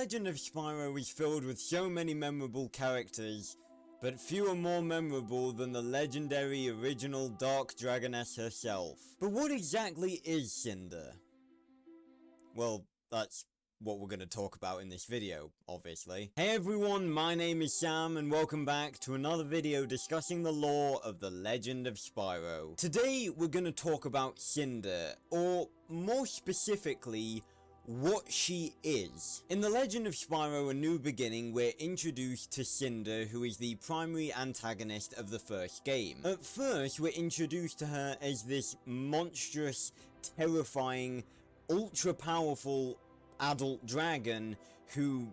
Legend of Spyro is filled with so many memorable characters, but few are more memorable than the legendary original Dark Dragoness herself. But what exactly is Cinder? Well, that's what we're going to talk about in this video, obviously. Hey everyone, my name is Sam and welcome back to another video discussing the lore of the Legend of Spyro. Today we're going to talk about Cinder, or more specifically, what she is. In the Legend of Spyro A New Beginning, we're introduced to Cinder, who is the primary antagonist of the first game. At first, we're introduced to her as this monstrous, terrifying, ultra-powerful adult dragon who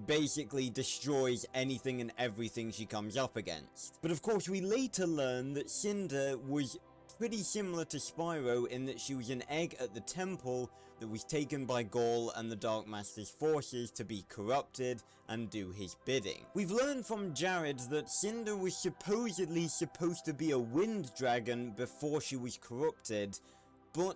basically destroys anything and everything she comes up against. But of course, we later learn that Cinder was pretty similar to Spyro in that she was an egg at the temple that was taken by Gaul and the Dark Master's forces to be corrupted and do his bidding. We've learned from Jared that Cinder was supposedly supposed to be a wind dragon before she was corrupted, but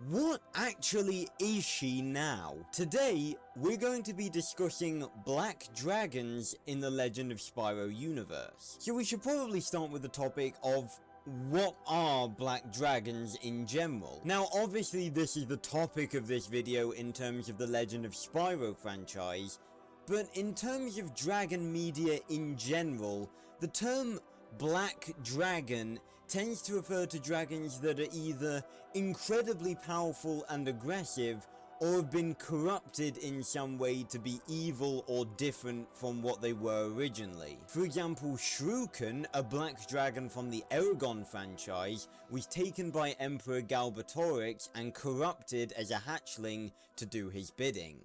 what actually is she now? Today, we're going to be discussing black dragons in the Legend of Spyro universe. So we should probably start with the topic of what are black dragons in general? Now obviously this is the topic of this video in terms of the Legend of Spyro franchise, but in terms of dragon media in general, the term black dragon tends to refer to dragons that are either incredibly powerful and aggressive, or have been corrupted in some way to be evil or different from what they were originally. For example, Shuriken, a black dragon from the Eragon franchise, was taken by Emperor Galbatorix and corrupted as a hatchling to do his bidding.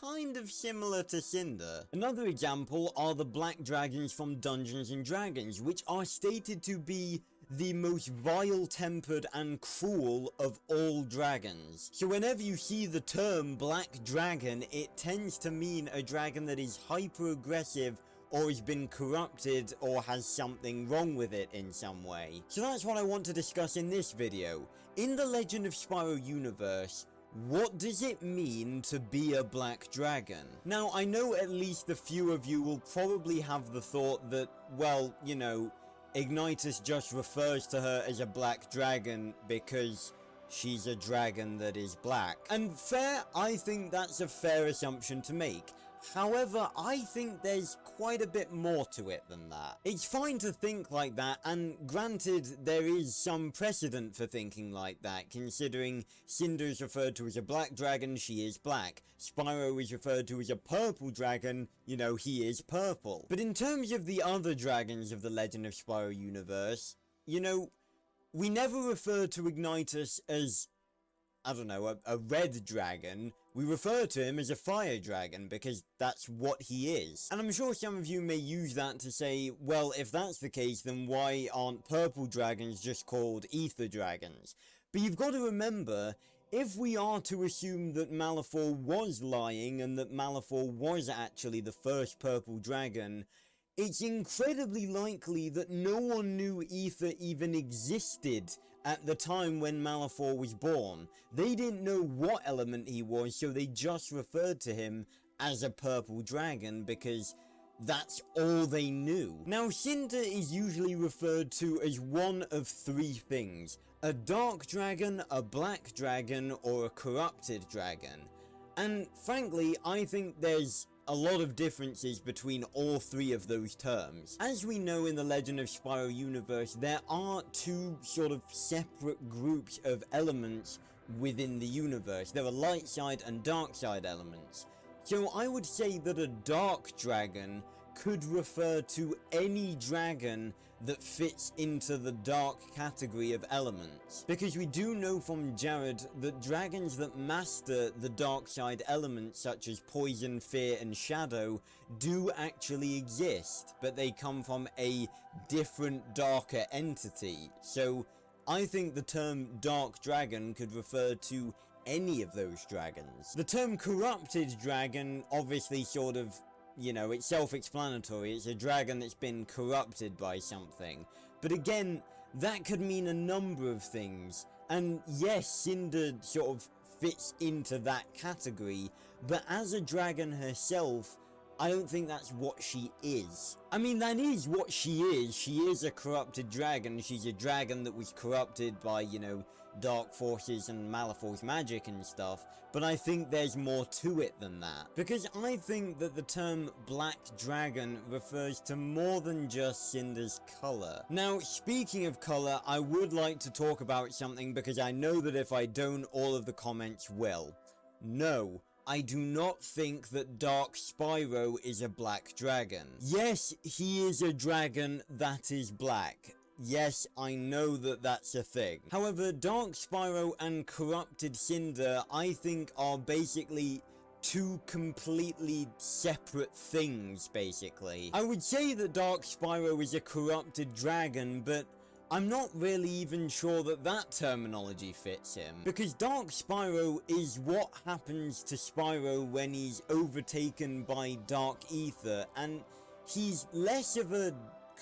Kind of similar to Cinder. Another example are the black dragons from Dungeons & Dragons, which are stated to be the most vile-tempered and cruel of all dragons. So whenever you see the term black dragon, it tends to mean a dragon that is hyper-aggressive or has been corrupted or has something wrong with it in some way. So that's what I want to discuss in this video. In the Legend of Spyro universe, what does it mean to be a black dragon? Now, I know at least a few of you will probably have the thought that, well, you know, Ignitus just refers to her as a black dragon because she's a dragon that is black. And fair, I think that's a fair assumption to make. However, I think there's quite a bit more to it than that. It's fine to think like that, and granted, there is some precedent for thinking like that, considering Cinder is referred to as a black dragon, she is black. Spyro is referred to as a purple dragon, you know, he is purple. But in terms of the other dragons of the Legend of Spyro universe, you know, we never refer to Ignitus as, I don't know, a red dragon. We refer to him as a fire dragon because that's what he is. And I'm sure some of you may use that to say, well, if that's the case, then why aren't purple dragons just called ether dragons? But you've got to remember, if we are to assume that Malifaux was lying and that Malifaux was actually the first purple dragon, it's incredibly likely that no one knew Ether even existed at the time when Malifaux was born. They didn't know what element he was, so they just referred to him as a purple dragon because that's all they knew. Now, Cinder is usually referred to as one of three things: a dark dragon, a black dragon, or a corrupted dragon. And frankly, I think there's a lot of differences between all three of those terms. As we know in the Legend of Spyro universe, there are two sort of separate groups of elements within the universe. There are light side and dark side elements. So I would say that a dark dragon could refer to any dragon that fits into the dark category of elements. Because we do know from Jared that dragons that master the dark side elements such as poison, fear and shadow do actually exist, but they come from a different darker entity. So I think the term dark dragon could refer to any of those dragons. The term corrupted dragon obviously sort of, you know, it's self-explanatory. It's a dragon that's been corrupted by something. But again, that could mean a number of things. And yes, Cinder sort of fits into that category, but as a dragon herself, I don't think that's what she is. I mean, that is what she is. She is a corrupted dragon. She's a dragon that was corrupted by, you know, dark forces and Malefor's magic and stuff, but I think there's more to it than that. Because I think that the term Black Dragon refers to more than just Cinder's color. Now, speaking of color, I would like to talk about something because I know that if I don't, all of the comments will. No, I do not think that Dark Spyro is a black dragon. Yes, he is a dragon that is black. Yes, I know that that's a thing. However, Dark Spyro and Corrupted Cinder, I think, are basically two completely separate things, basically. I would say that Dark Spyro is a corrupted dragon, but I'm not really even sure that that terminology fits him, because Dark Spyro is what happens to Spyro when he's overtaken by Dark Ether, and he's less of a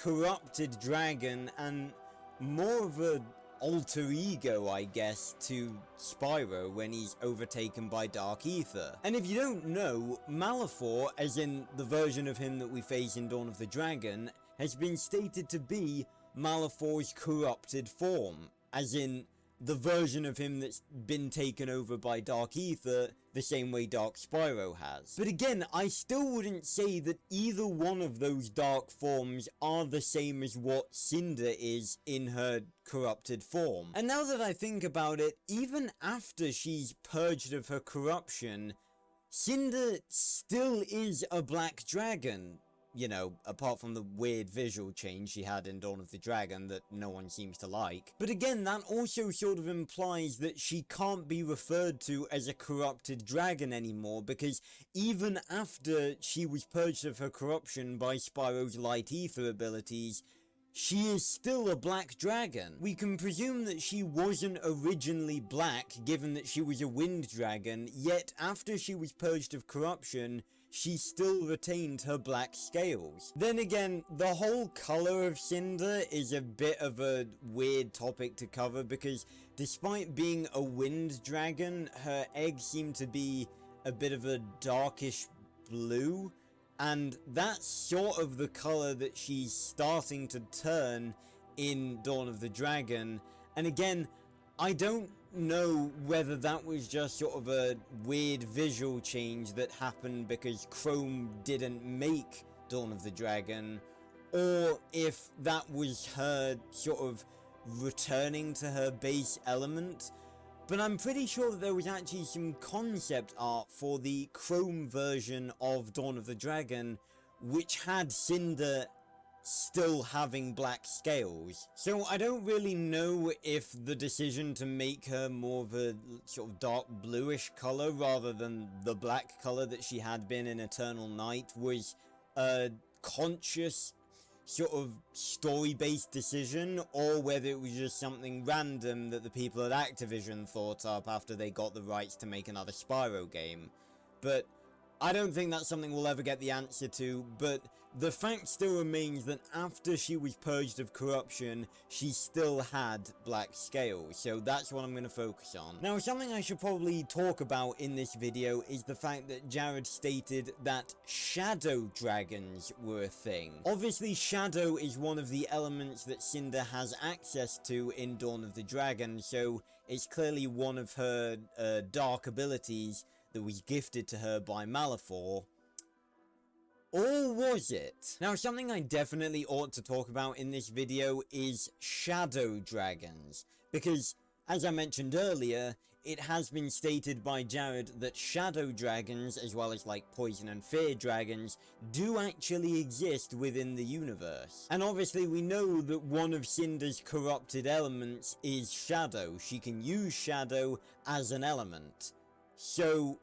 corrupted dragon and more of a alter ego, I guess, to Spyro when he's overtaken by Dark Ether. And if you don't know, Malefor, as in the version of him that we face in Dawn of the Dragon, has been stated to be Malefor's corrupted form, as in the version of him that's been taken over by Dark Ether, the same way Dark Spyro has. But again, I still wouldn't say that either one of those dark forms are the same as what Cinder is in her corrupted form. And now that I think about it, even after she's purged of her corruption, Cinder still is a black dragon. You know, apart from the weird visual change she had in Dawn of the Dragon that no one seems to like. But again, that also sort of implies that she can't be referred to as a corrupted dragon anymore, because even after she was purged of her corruption by Spyro's light ether abilities, she is still a black dragon. We can presume that she wasn't originally black, given that she was a wind dragon, yet after she was purged of corruption, she still retained her black scales. Then again, the whole color of Cinder is a bit of a weird topic to cover, because despite being a wind dragon, her eggs seem to be a bit of a darkish blue, and that's sort of the color that she's starting to turn in Dawn of the Dragon. And again, I don't know whether that was just sort of a weird visual change that happened because Chrome didn't make Dawn of the Dragon, or if that was her sort of returning to her base element. But I'm pretty sure that there was actually some concept art for the Chrome version of Dawn of the Dragon, which had Cinder still having black scales. So I don't really know if the decision to make her more of a sort of dark bluish color rather than the black color that she had been in Eternal Night was a conscious sort of story-based decision, or whether it was just something random that the people at Activision thought up after they got the rights to make another Spyro game. But I don't think that's something we'll ever get the answer to, but the fact still remains that after she was purged of corruption, she still had black scales, so that's what I'm going to focus on. Now, something I should probably talk about in this video is the fact that Jared stated that shadow dragons were a thing. Obviously, shadow is one of the elements that Cinder has access to in Dawn of the Dragon, so it's clearly one of her dark abilities that was gifted to her by Malefor. Or was it? Now, something I definitely ought to talk about in this video is shadow dragons, because, as I mentioned earlier, it has been stated by Jared that shadow dragons, as well as like poison and fear dragons, do actually exist within the universe. And obviously we know that one of Cinder's corrupted elements is shadow. She can use shadow as an element. So,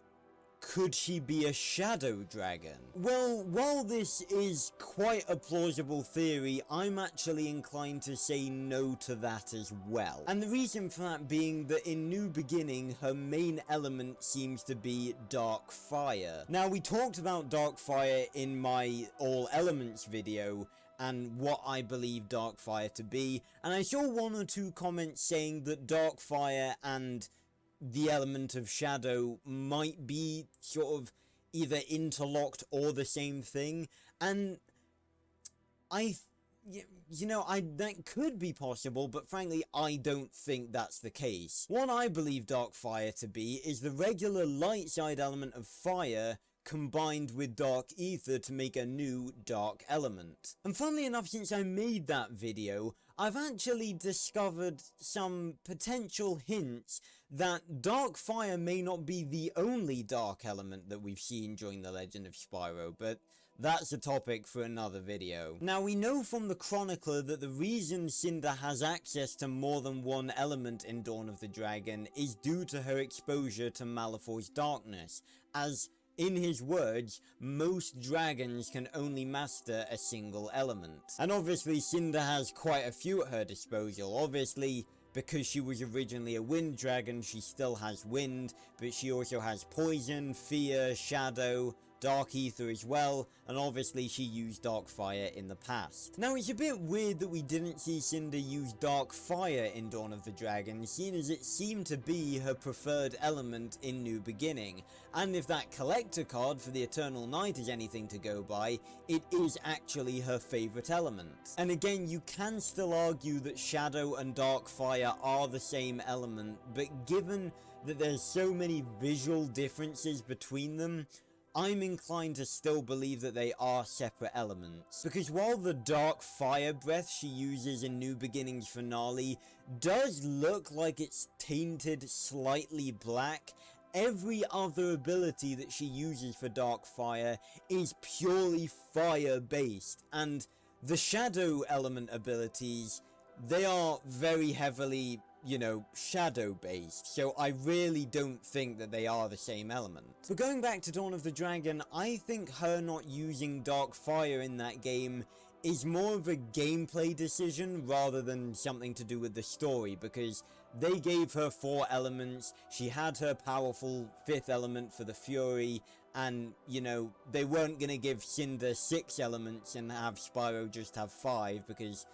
could she be a shadow dragon? Well, while this is quite a plausible theory, I'm actually inclined to say no to that as well. And the reason for that being that in New Beginning, her main element seems to be dark fire. Now, we talked about dark fire in my All Elements video, and what I believe dark fire to be, and I saw one or two comments saying that dark fire and the element of shadow might be sort of either interlocked or the same thing, and that could be possible, but frankly, I don't think that's the case. What I believe dark fire to be is the regular light side element of fire combined with dark ether to make a new dark element. And funnily enough, since I made that video, I've actually discovered some potential hints that dark fire may not be the only dark element that we've seen during the Legend of Spyro, but that's a topic for another video. Now, we know from the Chronicler that the reason Cinder has access to more than one element in Dawn of the Dragon is due to her exposure to Malefor's darkness, as, in his words, most dragons can only master a single element. And obviously, Cinder has quite a few at her disposal. Obviously, because she was originally a wind dragon, she still has wind, but she also has poison, fear, shadow, dark ether as well, and obviously she used dark fire in the past. Now, it's a bit weird that we didn't see Cinder use dark fire in Dawn of the Dragon, seeing as it seemed to be her preferred element in New Beginning, and if that collector card for the Eternal Night is anything to go by, it is actually her favourite element. And again, you can still argue that shadow and dark fire are the same element, but given that there's so many visual differences between them, I'm inclined to still believe that they are separate elements. Because while the dark fire breath she uses in New Beginning's finale does look like it's tainted slightly black, every other ability that she uses for dark fire is purely fire based, and the shadow element abilities, they are very heavily, shadow based, so I really don't think that they are the same element. But going back to Dawn of the Dragon, I think her not using dark fire in that game is more of a gameplay decision rather than something to do with the story, because they gave her 4 elements, she had her powerful 5th element for the Fury, and, they weren't gonna give Cinder 6 elements and have Spyro just have 5, because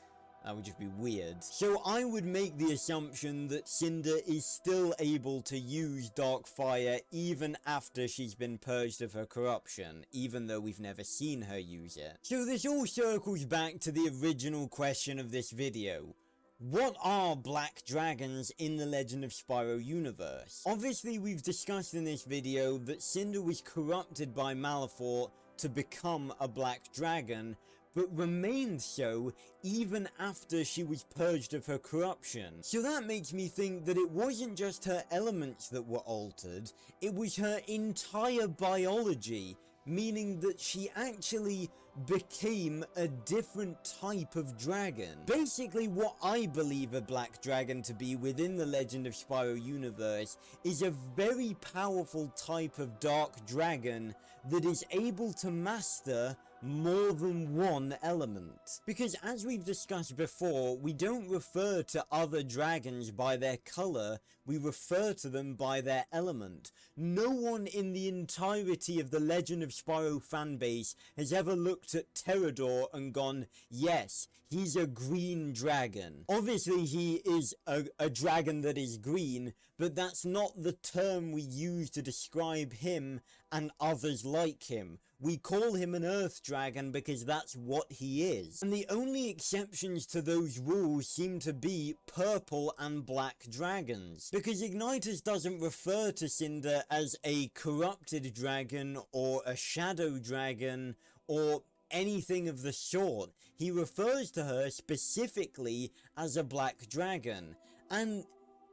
that would just be weird. So I would make the assumption that Cinder is still able to use dark fire even after she's been purged of her corruption, even though we've never seen her use it. So this all circles back to the original question of this video. What are black dragons in the Legend of Spyro universe? Obviously, we've discussed in this video that Cinder was corrupted by Malefor to become a black dragon, but remained so even after she was purged of her corruption. So that makes me think that it wasn't just her elements that were altered, it was her entire biology, meaning that she actually became a different type of dragon. Basically, what I believe a black dragon to be within the Legend of Spyro universe is a very powerful type of dark dragon that is able to master more than one element. Because as we've discussed before, we don't refer to other dragons by their color, we refer to them by their element. No one in the entirety of the Legend of Spyro fanbase has ever looked at Terrador and gone, yes, he's a green dragon. Obviously he is a dragon that is green, but that's not the term we use to describe him and others like him. We call him an Earth Dragon because that's what he is. And the only exceptions to those rules seem to be purple and black dragons. Because Ignitus doesn't refer to Cinder as a corrupted dragon or a shadow dragon or anything of the sort. He refers to her specifically as a black dragon. And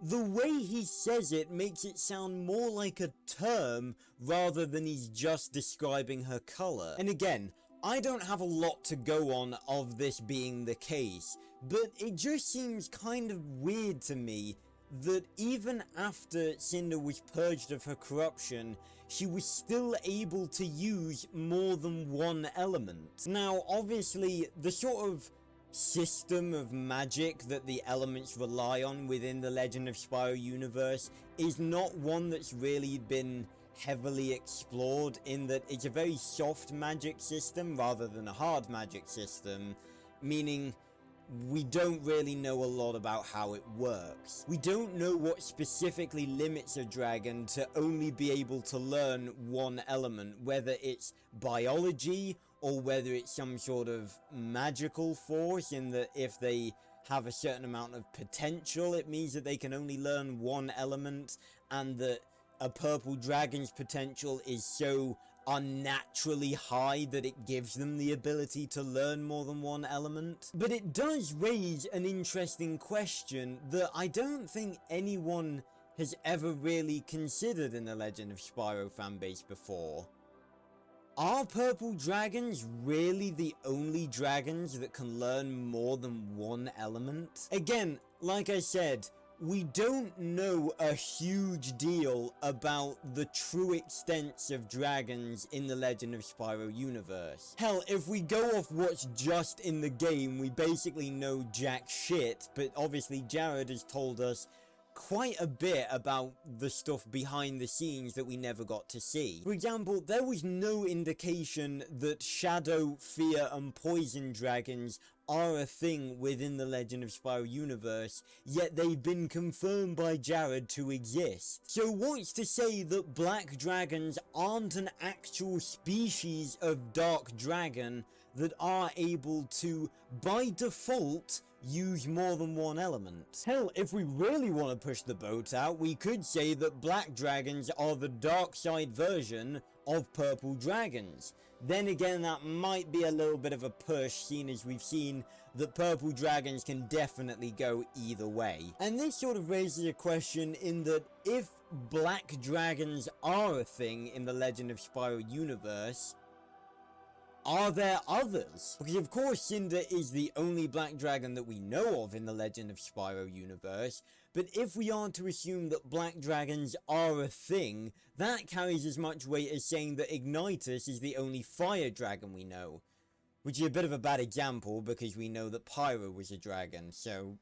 the way he says it makes it sound more like a term rather than he's just describing her color. And again, I don't have a lot to go on of this being the case, but it just seems kind of weird to me that even after Cinder was purged of her corruption, she was still able to use more than one element. Now, obviously, the sort of system of magic that the elements rely on within the Legend of Spyro universe is not one that's really been heavily explored, in that it's a very soft magic system rather than a hard magic system, meaning we don't really know a lot about how it works. We don't know what specifically limits a dragon to only be able to learn one element, whether it's biology or whether it's some sort of magical force, in that if they have a certain amount of potential, it means that they can only learn one element, and that a purple dragon's potential is so unnaturally high that it gives them the ability to learn more than one element. But it does raise an interesting question that I don't think anyone has ever really considered in the Legend of Spyro fanbase before. Are purple dragons really the only dragons that can learn more than one element? Again, like I said, we don't know a huge deal about the true extents of dragons in the Legend of Spyro universe. Hell, if we go off what's just in the game, we basically know jack shit, but obviously Jared has told us quite a bit about the stuff behind the scenes that we never got to see. For example, there was no indication that Shadow, Fear, and Poison dragons are a thing within the Legend of Spyro universe, yet they've been confirmed by Jared to exist. So what's to say that black dragons aren't an actual species of dark dragon that are able to, by default, use more than one element? Hell, if we really want to push the boat out, we could say that black dragons are the dark side version of purple dragons. Then again, that might be a little bit of a push, seeing as we've seen that purple dragons can definitely go either way. And this sort of raises a question in that if black dragons are a thing in the Legend of Spyro universe, are there others? Because of course Cinder is the only black dragon that we know of in the Legend of Spyro universe, but if we are to assume that black dragons are a thing, that carries as much weight as saying that Ignitus is the only fire dragon we know. Which is a bit of a bad example, because we know that Pyro was a dragon, so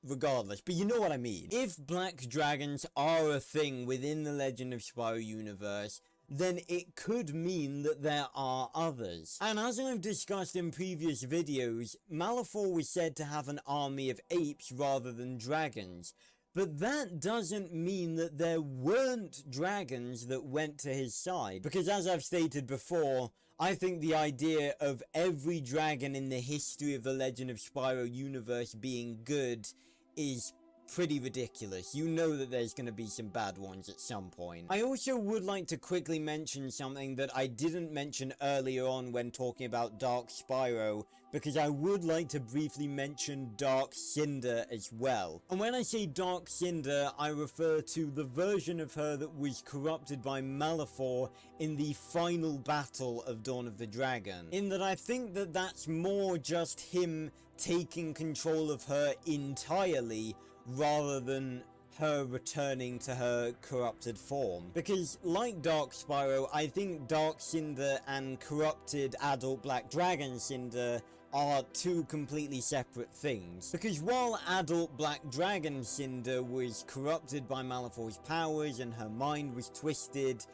regardless, but you know what I mean. If black dragons are a thing within the Legend of Spyro universe, then it could mean that there are others. And as I've discussed in previous videos, Malefor was said to have an army of apes rather than dragons. But that doesn't mean that there weren't dragons that went to his side. Because as I've stated before, I think the idea of every dragon in the history of the Legend of Spyro universe being good is pretty ridiculous. You know that there's going to be some bad ones at some point. I also would like to quickly mention something that I didn't mention earlier on when talking about Dark Spyro, because I would like to briefly mention Dark Cinder as well. And when I say Dark Cinder, I refer to the version of her that was corrupted by Malefor in the final battle of Dawn of the Dragon. In that I think that that's more just him taking control of her entirely, rather than her returning to her corrupted form. Because like Dark Spyro, I think Dark Cinder and corrupted adult Black Dragon Cinder are two completely separate things. Because while adult Black Dragon Cinder was corrupted by Malefor's powers and her mind was twisted,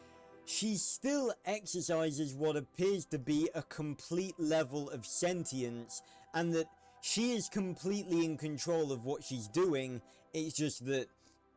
she still exercises what appears to be a complete level of sentience, and that she is completely in control of what she's doing. It's just that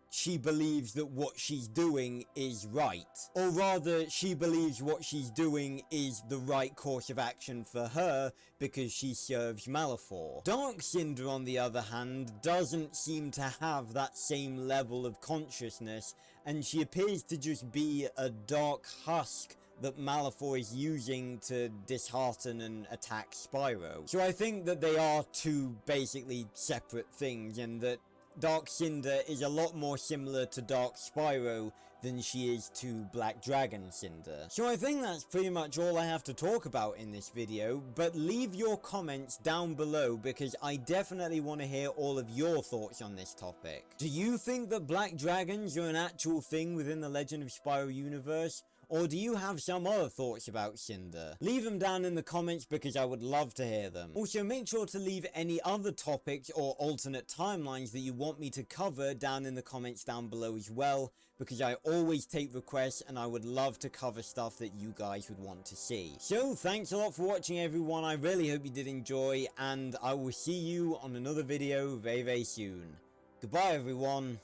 she believes that what she's doing is right. Or rather, she believes what she's doing is the right course of action for her because she serves Malefor. Dark Cinder, on the other hand, doesn't seem to have that same level of consciousness, and she appears to just be a dark husk that Malefor is using to dishearten and attack Spyro. So I think that they are two basically separate things, and that Dark Cinder is a lot more similar to Dark Spyro than she is to Black Dragon Cinder. So I think that's pretty much all I have to talk about in this video, but leave your comments down below because I definitely want to hear all of your thoughts on this topic. Do you think that Black Dragons are an actual thing within the Legend of Spyro universe? Or do you have some other thoughts about Cinder? Leave them down in the comments because I would love to hear them. Also, make sure to leave any other topics or alternate timelines that you want me to cover down in the comments down below as well, because I always take requests and I would love to cover stuff that you guys would want to see. So thanks a lot for watching, everyone. I really hope you did enjoy, and I will see you on another video very, very soon. Goodbye, everyone.